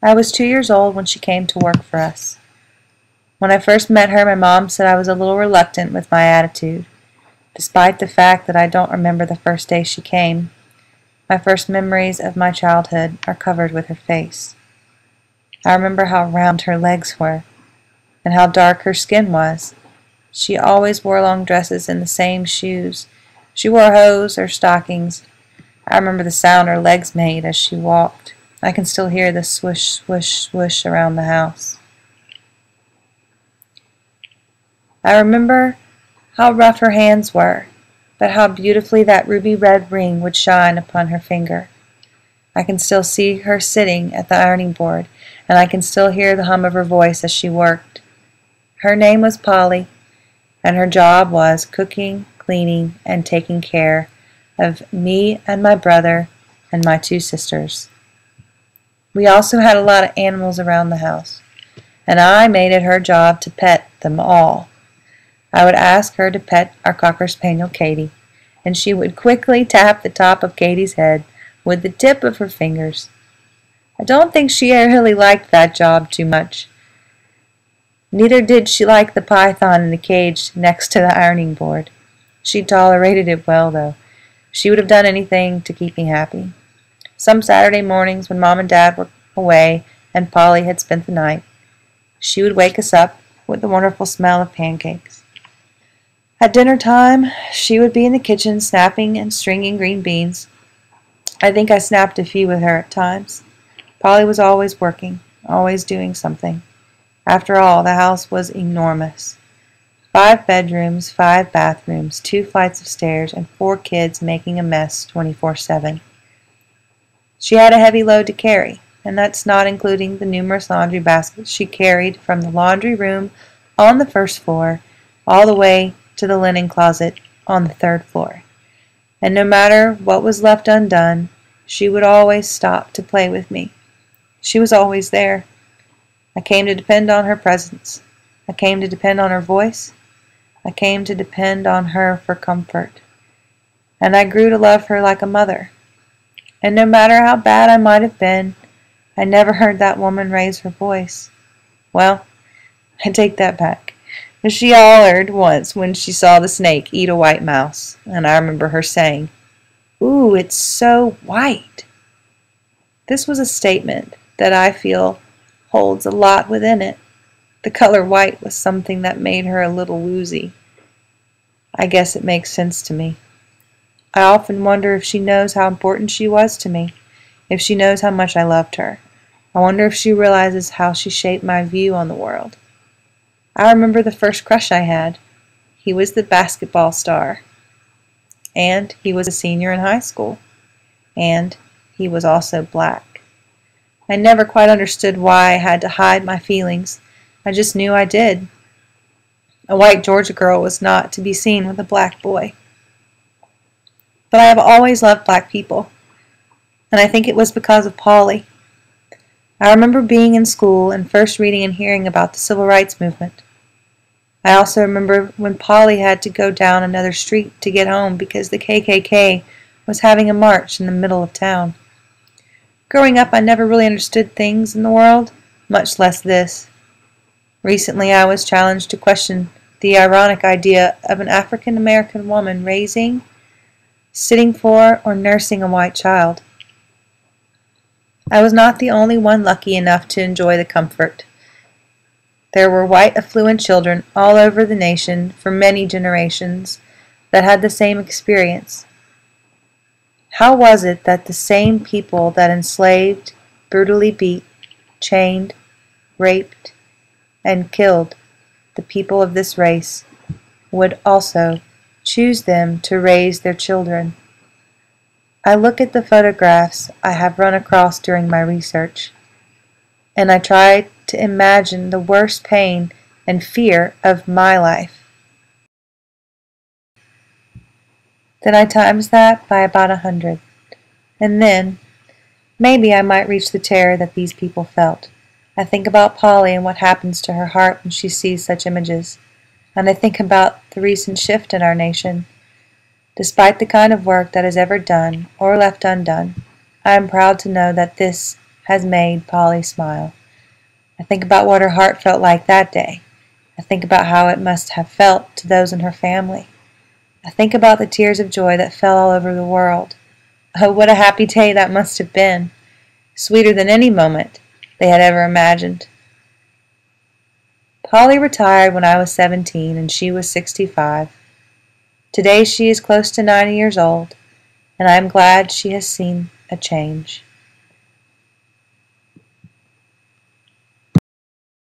I was 2 years old when she came to work for us. When I first met her, my mom said I was a little reluctant with my attitude. Despite the fact that I don't remember the first day she came, my first memories of my childhood are covered with her face. I remember how round her legs were, and how dark her skin was. She always wore long dresses and the same shoes. She wore hose or stockings. I remember the sound her legs made as she walked. I can still hear the swish, swish, swish around the house. I remember how rough her hands were, but how beautifully that ruby red ring would shine upon her finger. I can still see her sitting at the ironing board, and I can still hear the hum of her voice as she worked. Her name was Polly, and her job was cooking, cleaning, and taking care of me and my brother and my 2 sisters. We also had a lot of animals around the house, and I made it her job to pet them all. I would ask her to pet our Cocker Spaniel Katie, and she would quickly tap the top of Katie's head with the tip of her fingers. I don't think she really liked that job too much. Neither did she like the python in the cage next to the ironing board. She tolerated it well, though. She would have done anything to keep me happy. Some Saturday mornings when Mom and Dad were away and Polly had spent the night, she would wake us up with the wonderful smell of pancakes. At dinner time, she would be in the kitchen snapping and stringing green beans. I think I snapped a few with her at times. Polly was always working, always doing something. After all, the house was enormous. 5 bedrooms, 5 bathrooms, 2 flights of stairs, and 4 kids making a mess 24/7. She had a heavy load to carry, and that's not including the numerous laundry baskets she carried from the laundry room on the 1st floor all the way to the linen closet on the 3rd floor. And no matter what was left undone, she would always stop to play with me. She was always there. I came to depend on her presence. I came to depend on her voice. I came to depend on her for comfort. And I grew to love her like a mother. And no matter how bad I might have been, I never heard that woman raise her voice. Well, I take that back. She hollered once when she saw the snake eat a white mouse, and I remember her saying, "Ooh, it's so white." This was a statement that I feel holds a lot within it. The color white was something that made her a little woozy. I guess it makes sense to me. I often wonder if she knows how important she was to me, if she knows how much I loved her. I wonder if she realizes how she shaped my view on the world. I remember the first crush I had. He was the basketball star. And he was a senior in high school. And he was also black. I never quite understood why I had to hide my feelings. I just knew I did. A white Georgia girl was not to be seen with a black boy. But I have always loved black people. And I think it was because of Polly. I remember being in school and first reading and hearing about the Civil Rights Movement. I also remember when Polly had to go down another street to get home because the KKK was having a march in the middle of town. Growing up, I never really understood things in the world, much less this. Recently, I was challenged to question the ironic idea of an African American woman raising, sitting for, or nursing a white child. I was not the only one lucky enough to enjoy the comfort. There were white affluent children all over the nation for many generations that had the same experience. How was it that the same people that enslaved, brutally beat, chained, raped, and killed the people of this race would also choose them to raise their children? I look at the photographs I have run across during my research, and I try to imagine the worst pain and fear of my life. Then I times that by about 100, and then maybe I might reach the terror that these people felt. I think about Polly and what happens to her heart when she sees such images, and I think about the recent shift in our nation. Despite the kind of work that is ever done or left undone, I am proud to know that this has made Polly smile. I think about what her heart felt like that day. I think about how it must have felt to those in her family. I think about the tears of joy that fell all over the world. Oh, what a happy day that must have been! Sweeter than any moment they had ever imagined. Polly retired when I was 17 and she was 65. Today she is close to 90 years old, and I am glad she has seen a change.